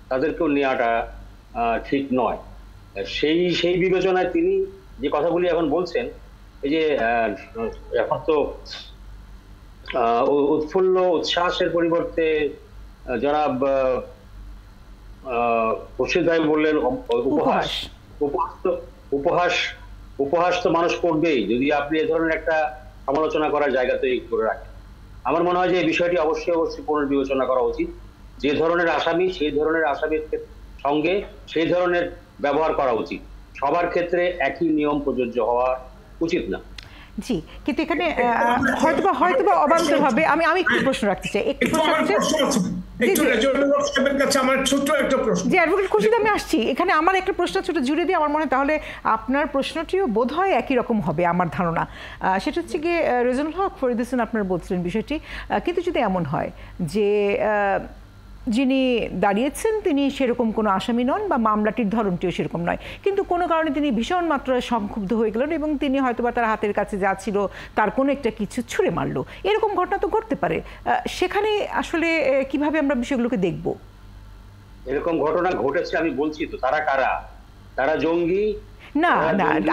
তাদেরকেও নেওয়াটা ঠিক নয়। সেই বিবেচনায় তিনি যে কথাগুলি এখন বলছেন, এই যে এখন তো উৎফুল্ল উচ্ছ্বাসের পরিবর্তে জনাব খুরশিদ ভাই বললেন উপহাস। উপহাস তো মানুষ করবেই যদি আপনি এ ধরনের একটা সমালোচনা করার জায়গা তৈরি করে রাখেন। আমার মনে হয় যে এই বিষয়টি অবশ্যই পুনর্বিবেচনা করা উচিত। যে ধরনের আসামি সেই ধরনের আসামির সঙ্গে সেই ধরনের ব্যবহার করা উচিত। সবার ক্ষেত্রে একই নিয়ম প্রযোজ্য হওয়া উচিত না। জি, কিন্তু এখানে হয়তোবা অবান্তর হবে। আমি একটু প্রশ্ন রাখতে চাই। আমি আসছি এখানে, আমার একটা প্রশ্ন ছোট জুড়ে দিয়ে আমার মনে হয় তাহলে আপনার প্রশ্নটিও বোধ হয় একই রকম হবে আমার ধারণা। সেটা হচ্ছে গিয়ে রেজানুল হক ফরিদ হোসেন আপনারা বলছিলেন বিষয়টি, কিন্তু যদি এমন হয় যে যিনি দাঁড়িয়েছেন তিনি সেরকম কোনো আসামি নন বা মামলাটির ধরনটিও সেরকম নয়, কিন্তু কোনো কারণে তিনি ভীষণ মাত্রায় সংক্ষুব্ধ হয়ে গেলেন এবং তিনি হয়তোবা তার হাতের কাছে যা ছিল তার কোনো একটা কিছু ছুঁড়ে মারলো, এরকম ঘটনা তো ঘটতে পারে। সেখানে আসলে কিভাবে আমরা বিষয়গুলোকে দেখব? এরকম ঘটনা ঘটেছে, আমি বলছি তো। তারা কারা? তারা জঙ্গি না,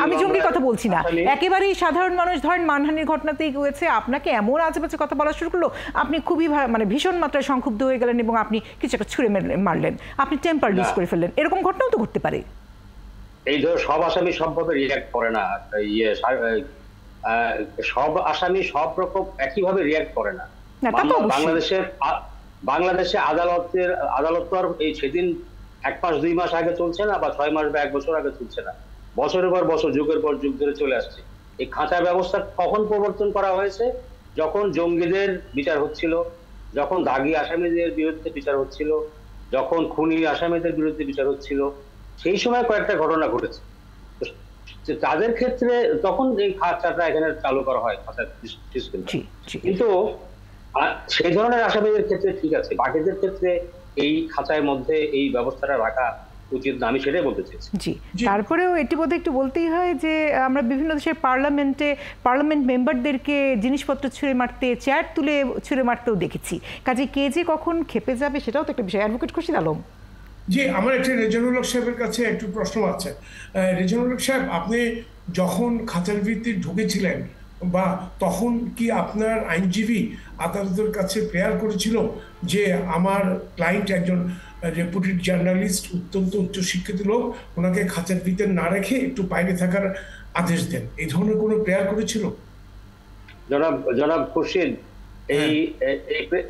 আমি জঙ্গির কথা বলছি না, একেবারেই সাধারণ মানুষ। ধরেন মানহানির ঘটনাতেই হয়েছে, আপনাকে এমন আজেবাজে কথা বলা শুরু করলো, আপনি খুবই ভীষণ মাত্রায় সংক্ষুব্ধ হয়ে গেলেন এবং আপনি কিছু একটা ছুঁড়ে মারলেন, আপনি টেম্পার লুজ করে ফেললেন, এরকম ঘটনাও তো ঘটতে পারে। এই ধর সব আসামি সবভাবে রিঅ্যাক্ট করে না, সব আসামি সব রকম একইভাবে রিঅ্যাক্ট করে না। বাংলাদেশে আদালত তো আর এই সেদিন 1 মাস 2 মাস আগে চলছে না, বা 6 মাস বা 1 বছর আগে চলছে না, বছরের পর বছর, যুগের পর যুগ ধরে চলে আসছে। এই খাঁচা ব্যবস্থা কখন প্রবর্তন করা হয়েছে? যখন জঙ্গিদের বিচার হচ্ছিল, যখন দাগী আসামিদের বিরুদ্ধে বিচার হচ্ছিল, যখন খুনি আসামিদের বিরুদ্ধে বিচার হচ্ছিল, সেই সময় কয়েকটা ঘটনা ঘটেছে। তাদের ক্ষেত্রে তখন এই খাঁচাটা এখানে চালু করা হয়, খাঁচা সিস্টেম। কিন্তু সেই ধরনের আসামিদের ক্ষেত্রে ঠিক আছে, বাকিদের ক্ষেত্রে এই খাঁচার মধ্যে এই ব্যবস্থাটা রাখা উচিত না, আমি সেটাই বলতে চাইছি। জি, তারপরেও এটি বোধহয় একটু বলতেই হয় যে আমরা বিভিন্ন দেশের পার্লামেন্ট মেম্বারদেরকে জিনিসপত্র ছুঁড়ে মারতে, চেয়ার তুলে ছুঁড়ে মারতেও দেখেছি। কাজে কে যে কখন খেপে যাবে সেটাও তো একটা বিষয়। অ্যাডভোকেট খুরশিদ আলম। জি, আমার একটা রেজানুল হক সাহেবের কাছে একটু প্রশ্ন আছে। রেজানুল হক সাহেব, আপনি যখন খাঁচার ভিত্তি ঢুকেছিলেন বা তখন কি আপনার আইনজীবী আদালতের কাছে প্রেয়ার করেছিল যে আমার ক্লায়েন্ট একজন রেপুটেড জার্নালিস্ট, অত্যন্ত উচ্চশিক্ষিত লোক, ওনাকে খাঁচার ভিতরে না রেখে একটু বাইরে থাকার আদেশ দেন? এই ধরনের কোনো প্রেয়ার করেছিল? জনাব খুরশিদ,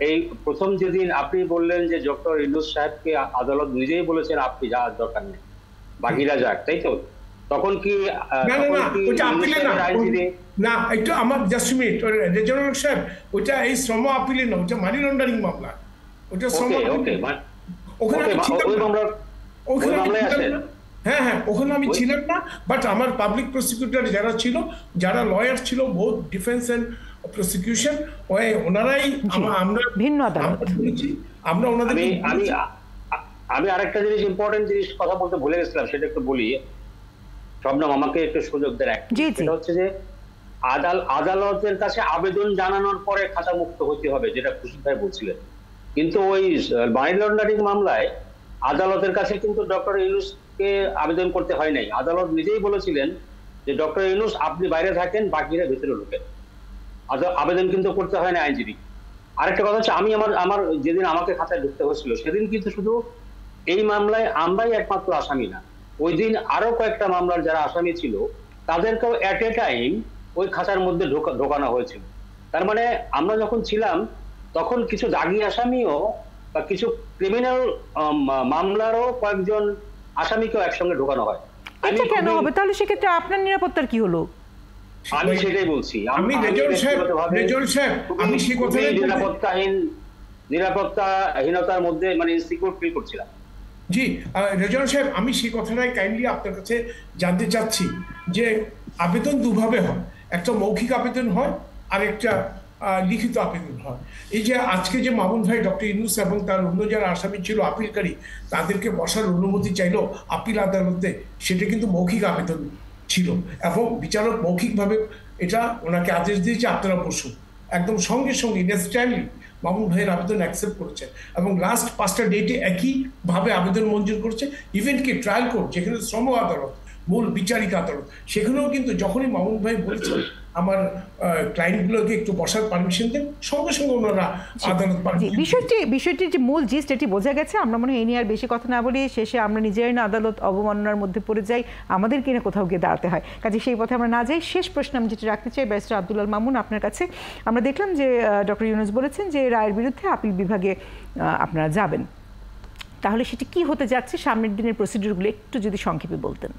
এই প্রথম যেদিন আপনি বললেন যে ডক্টর ইউনূস সাহেবকে আদালত নিজেই বলেছেন আপনি যাওয়ার দরকার নেই, বাকিরা যাক, তাই তো? তখন কি না, একটু আমার জাস্ট মিনিট, রেজানুল হক সাহেব, ওটা এই শ্রম আপিলে না, ওটা মানি লন্ডারিং মামলা। ওটা শ্রম ওখানে আমি ছিলাম না, বাট আমার পাবলিক প্রসিকিউটর যারা ছিল, যারা লয়ার ছিল, বোথ ডিফেন্স এন্ড প্রসিকিউশন, ওনারাই আমরা ভিন্ন আদালত আমরা ওনাদের। আমি আরেকটা জিনিস, ইম্পর্টেন্ট জিনিস কথা বলতে ভুলে গেছিলাম, সেটা একটু বলি। শবনম, আমাকে একটু সুযোগ দেন। সেটা হচ্ছে যে আদালতের কাছে আবেদন জানানোর পরে খাঁচা মুক্ত হতে হবে, যেটা খুরশিদ ভাই বলছিলেন। কিন্তু ওই মানি লন্ডারিং মামলায় আদালতের কাছে কিন্তু ডক্টর ইউনূসকে আবেদন করতে হয় নাই। আদালত নিজেই বলেছিলেন যে ডক্টর ইউনূস আপনি বাইরে থাকেন, বাকিরা ভেতরে ঢোকেন। আবেদন কিন্তু করতে হয় না আইনজীবী। আরেকটা কথা হচ্ছে, আমার যেদিন আমাকে খাঁচায় ঢুকতে হয়েছিল সেদিন কিন্তু শুধু এই মামলায় আমরাই একমাত্র আসামি না, ওই দিন আরো কয়েকটা মামলার যারা আসামি ছিল তাদেরকেও এট এ টাইম ওই খাঁচার মধ্যে ঢোকানো হয়েছিল। তার মানে আমরা যখন ছিলাম তখন কিছু দাগী আসামিও বা কিছু ক্রিমিনাল মামলারও কয়েকজন আসামিকেও একসঙ্গে ঢোকানো হয়। কেন হবে তাহলে? সেক্ষেত্রে আপনার নিরাপত্তার কি হলো? আমি সেটাই বলছি। আমি নিরাপত্তাহীনতার মধ্যে ইনসিকিউর ফিল করছিলাম। জি রেজানুল সাহেব, আমি সেই কথাটাই কাইন্ডলি আপনার কাছে জানতে চাচ্ছি যে আবেদন দুভাবে হয়, একটা মৌখিক আবেদন হয় আর একটা লিখিত আবেদন হয়। এই যে আজকে যে মামুন ভাই ডক্টর ইউনূস এবং তার অন্য যারা আসামি ছিল আপিলকারী, তাদেরকে বসার অনুমতি চাইলো আপিল আদালতে, সেটা কিন্তু মৌখিক আবেদন ছিল এবং বিচারক মৌখিকভাবে এটা ওনাকে আদেশ দিয়েছে আপনারা বসুন, একদম সঙ্গে সঙ্গে ইনস্ট্যান্টলি, মামুন ভাইয়ের আবেদন অ্যাকসেপ্ট করেছে এবং লাস্ট 5টা ডেটে একইভাবে আবেদন মঞ্জুর করছে। ইভেন কি ট্রায়াল কোর্ট, যেখানে শ্রম আদালত মূল বিচারিক আদালত, সেখানেও কিন্তু যখনই মামুন ভাই বলেছেন আমার ক্লায়েন্টগুলোকে একটু বসার পারমিশন দেন, সঙ্গে সঙ্গে ওনারা আদালত বিষয়টির যে মূল জিস্ট এটি বোঝা গেছে। আমরা মনে হয় এই নিয়ে আর বেশি কথা না বলি, শেষে আমরা নিজেরাই না আদালত অবমাননার মধ্যে পড়ে যাই, আমাদের কিনা কোথাও গিয়ে দাঁড়াতে হয়, কাজে সেই পথে আমরা না যাই। শেষ প্রশ্ন আমি যেটি রাখতে চাই ব্যারিস্টার আব্দুল আল মামুন আপনার কাছে, আমরা দেখলাম যে ডক্টর ইউনূস বলেছেন যে রায়ের বিরুদ্ধে আপিল বিভাগে আপনারা যাবেন, তাহলে সেটি কি হতে যাচ্ছে, সামনের দিনের প্রসিডিউরগুলো একটু যদি সংক্ষেপে বলতেন।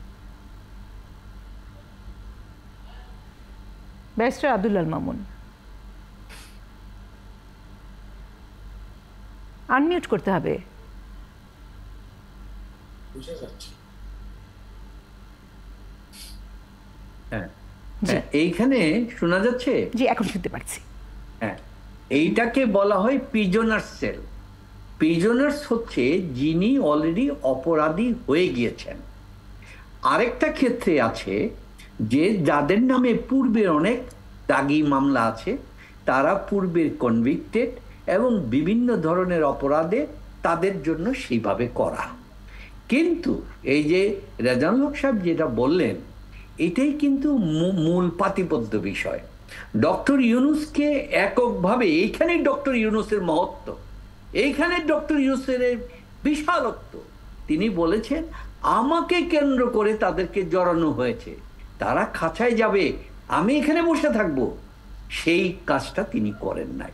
ব্যারিস্টার আব্দুল আল মামুন, আনমিউট করতে হবে। এইখানে শোনা যাচ্ছে? জি, এখন শুনতে পাচ্ছি। হ্যাঁ, এইটাকে বলা হয় প্রিজনার্স সেল। প্রিজনার্স হচ্ছে যিনি অলরেডি অপরাধী হয়ে গিয়েছেন। আরেকটা ক্ষেত্রে আছে যে যাদের নামে পূর্বে অনেক দাগি মামলা আছে, তারা পূর্বের কনভিক্টেড এবং বিভিন্ন ধরনের অপরাধে তাদের জন্য সেইভাবে করা। কিন্তু এই যে রেজানুল হক সাহেব যেটা বললেন, এটাই কিন্তু মূল পাতিপদ্য বিষয়। ডক্টর ইউনূসকে এককভাবে, এইখানে ডক্টর ইউনূসের মহত্ব, এইখানে ডক্টর ইউনূসের বিশালত্ব। তিনি বলেছেন আমাকে কেন্দ্র করে তাদেরকে জড়ানো হয়েছে, তারা খাঁচায় যাবে, আমি এখানে বসে থাকবো, সেই কাজটা তিনি করেন নাই।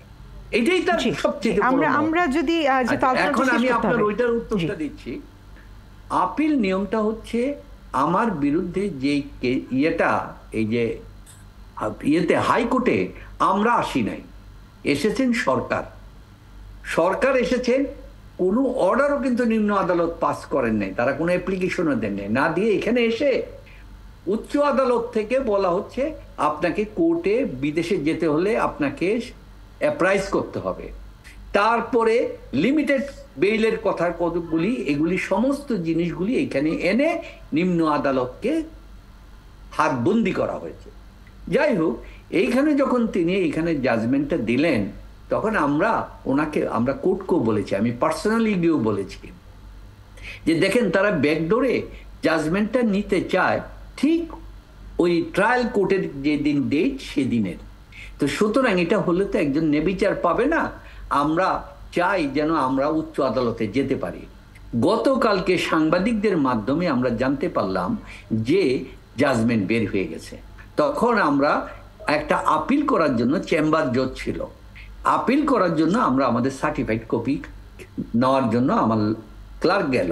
এটাই তার সবচেয়ে আমরা যদি এখন আমি আপনার ওইটার উত্তরটা দিচ্ছি। আপিল নিয়মটা হচ্ছে আমার বিরুদ্ধে যে ইয়েটা, এই যে ইয়েতে হাইকোর্টে আমরা আসি নাই, এসেছেন সরকার এসেছেন, কোনো অর্ডারও কিন্তু নিম্ন আদালত পাস করেন নাই, তারা কোনো অ্যাপ্লিকেশনও দেন নাই, না দিয়ে এখানে এসে উচ্চ আদালত থেকে বলা হচ্ছে আপনাকে কোর্টে বিদেশে যেতে হলে আপনাকে অ্যাপ্রাইজ করতে হবে, তারপরে লিমিটেড বেইলের কথার কতগুলি, এগুলি সমস্ত জিনিসগুলি এখানে এনে নিম্ন আদালতকে হাতবন্দি করা হয়েছে। যাই হোক, এইখানে যখন তিনি এইখানে জাজমেন্টটা দিলেন, তখন আমরা কোর্টকেও বলেছি, আমি পার্সোনালি গিয়েও বলেছি যে দেখেন তারা ব্যাকডোরে জাজমেন্টটা নিতে চায় ঠিক ওই ট্রায়াল কোর্টের যেদিন ডেট সেদিনের। তো সুতরাং এটা হলে তো একজন নেবিচার পাবে না, আমরা চাই যেন আমরা উচ্চ আদালতে যেতে পারি। গতকালকে সাংবাদিকদের মাধ্যমে আমরা জানতে পারলাম যে জাজমেন্ট বের হয়ে গেছে। তখন আমরা একটা আপিল করার জন্য, চেম্বার জজ ছিল, আপিল করার জন্য আমরা আমাদের সার্টিফাইড কপি নেওয়ার জন্য আমার ক্লার্ক গেল,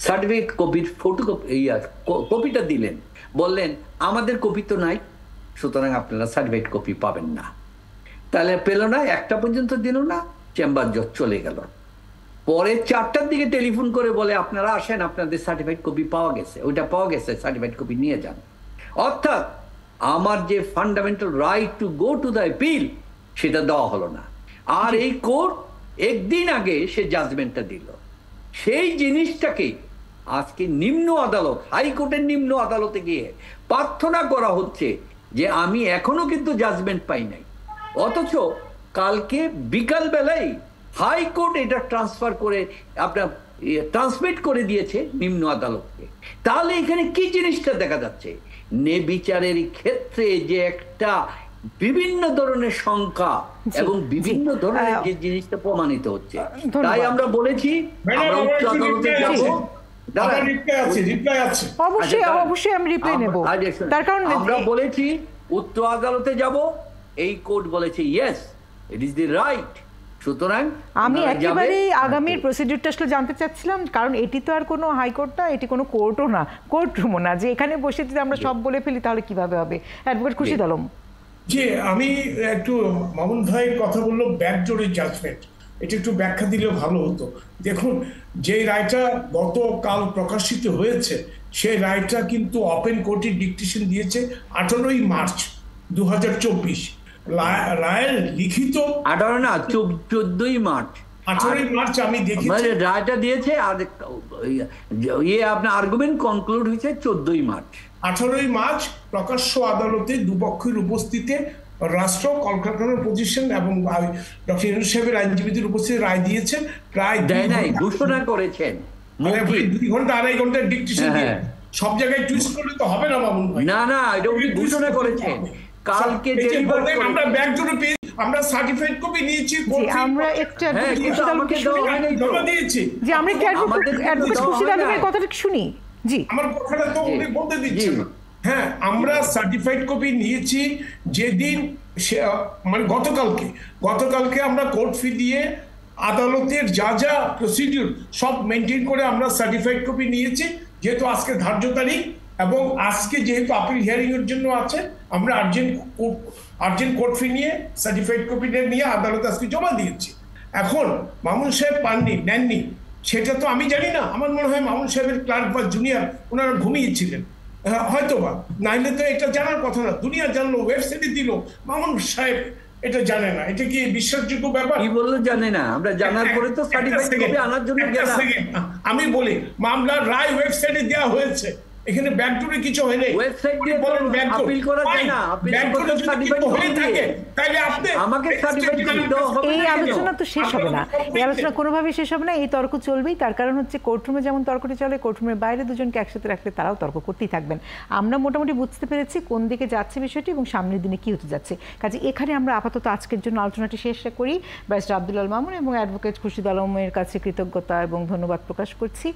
সার্টিফিকেট কপির কপিটা দিলেন, বললেন আমাদের কপি তো নাই, সুতরাং আপনারা সার্টিফিকেট কপি পাবেন না। তাহলে পেল না, 1টা পর্যন্ত দিল না, চেম্বার জজ চলে গেল। পরে 4টার দিকে টেলিফোন করে বলে আপনারা আসেন, আপনাদের সার্টিফাইড কপি পাওয়া গেছে, ওইটা পাওয়া গেছে, সার্টিফাইড কপি নিয়ে যান। অর্থাৎ আমার যে fundamental right to go to the appeal, সেটা দেওয়া হলো না। আর এই কোর্ট একদিন আগে সে জাজমেন্টটা দিল, সেই জিনিসটাকে আজকে নিম্ন আদালত, হাইকোর্টের নিম্ন আদালতে গিয়ে প্রার্থনা করা হচ্ছে যে আমি এখনো কিন্তু জাজমেন্ট পাই নাই, অথচ কালকে বিকাল বেলায় হাইকোর্ট এটা ট্রান্সফার করে আপনার ট্রান্সমিট করে দিয়েছে নিম্ন আদালতকে। তাহলে এখানে কি জিনিসটা দেখা যাচ্ছে, নেবিচারের ক্ষেত্রে যে একটা বিভিন্ন ধরনের সংখ্যা এবং বিভিন্ন ধরনের যে জিনিসটা প্রমাণিত হচ্ছে, তাই আমরা বলেছি আমরা উচ্চ আদালতে যাব। অবশ্যই আমি রিপ্লাই নেব, তার কারণ আমরা বলেছি উচ্চ আদালতে যাব, এই কোর্ট বলেছে yes it is the right. সুতরাং আমি একেবারে আগামীর প্রসিডিউরটা আসলে জানতে চাচ্ছিলাম, কারণ এটি তো আর কোনো হাইকোর্ট না, এটি কোনো কোর্টও না, কোর্টরুমও না, যে এখানে বসে যদি আমরা সব বলে ফেলি তাহলে কিভাবে হবে। অ্যাডভোকেট খুরশিদ আলম। জি, আমি একটু মামুন ভাইয়ের কথা বললো ব্যাকডোরের জাজমেন্ট, এটা একটু ব্যাখ্যা দিলেও ভালো হতো। দেখুন, যে রায়টা গতকাল প্রকাশিত হয়েছে, সেই রায়টা কিন্তু ওপেন কোর্টের ডিকটেশন দিয়েছে 18ই মার্চ 2024। রায়ের লিখিত 18 না 14ই মার্চ, 18ই মার্চ আমি দেখেছি মানে রায়টা দিয়েছে, আর আপনার আর্গুমেন্ট কনক্লুড হয়েছে 14ই মার্চ। 18ই মার্চ প্রকাশ্য আদালতে দুপক্ষের উপস্থিতিতে রাষ্ট্র কলকাতার পজিশন এবং ডক্টর ইউনূস সাহেবের আইনজীবীদের উপস্থিতি রায় দিয়েছেন। প্রায় ঘোষণা করেছেন 2 ঘন্টা 2.5 ঘন্টার ডিকটেশন দিয়ে সব জায়গায় টুইস্ট করলে তো হবে না মামুন ভাই। না এটা উনি ঘোষণা করেছেন কালকে আমরা ব্যাক জুড়ে পেয়ে আমরা সার্টিফাইড কপি নিয়েছি, আমরা একটা জমা দিয়েছি। যে আমরা অ্যাডভোকেট খুরশিদ আলমের কথাটা শুনি। জি, আমার কথাটা তো উনি বলতে দিচ্ছেন। হ্যাঁ, আমরা সার্টিফাইড কপি নিয়েছি যেদিন, মানে গতকালকে আমরা কোর্ট ফি দিয়ে আদালতের যা প্রসিডিউর সব মেনটেন করে আমরা সার্টিফাইড কপি নিয়েছি। যেহেতু আজকে ধার্য তারিখ এবং আজকে যেহেতু আপিল হিয়ারিং এর জন্য আছে, আমরা আর্জেন্ট কোর্ট ফি নিয়ে সার্টিফাইড কপিটা নিয়ে আদালতে আজকে জমা দিয়েছি। এখন মামুন সাহেব নেননি সেটা তো আমি জানি না। আমার মনে হয় মামুন সাহেবের ক্লার্ক বা জুনিয়র ওনারা ঘুমিয়েছিলেন হয়তোবা, নাইলে তো এটা জানার কথা না। দুনিয়া জানলো, ওয়েবসাইটে দিল, মামুন সাহেব এটা জানে না। এটা কি বিশ্বাসযোগ্য ব্যাপার? কি বললো জানে না, আমরা জানার পরে তো সার্টিফাইড কপি আনার জন্য গেলাম। আমি বলি মামলার রায় ওয়েবসাইটে দেওয়া হয়েছে, এখানে ব্যাকডোরে কিছু হয় নাই। ওয়েবসাইট দিয়ে আপিল করা যায় না, আপিল করতে সার্টিফাইড হয়ে থাকে, তাইলে আপনি আমাকে সার্টিফাইড দাও হবে। এই আলোচনা তো শেষ হবে না, এই আলোচনা কোনোভাবেই শেষ হবে না। এই তর্ক চলবেই, তার কারণ হচ্ছে কোর্টরুমে যেমন তর্কটি চলে, কোর্টরুমের বাইরে দুজনকে একসাথে রাখলে তারাও তর্ক করতেই থাকবেন। আমরা মোটামুটি বুঝতে পেরেছি কোন দিকে যাচ্ছে বিষয়টি এবং সামনের দিনে কি হতে যাচ্ছে। কাজে এখানে আমরা আপাতত আজকের জন্য আলোচনাটি শেষ করি। ব্যারিস্টার আব্দুল আল মামুন এবং অ্যাডভোকেট খুরশিদ আলমের কাছে কৃতজ্ঞতা এবং ধন্যবাদ প্রকাশ করছি।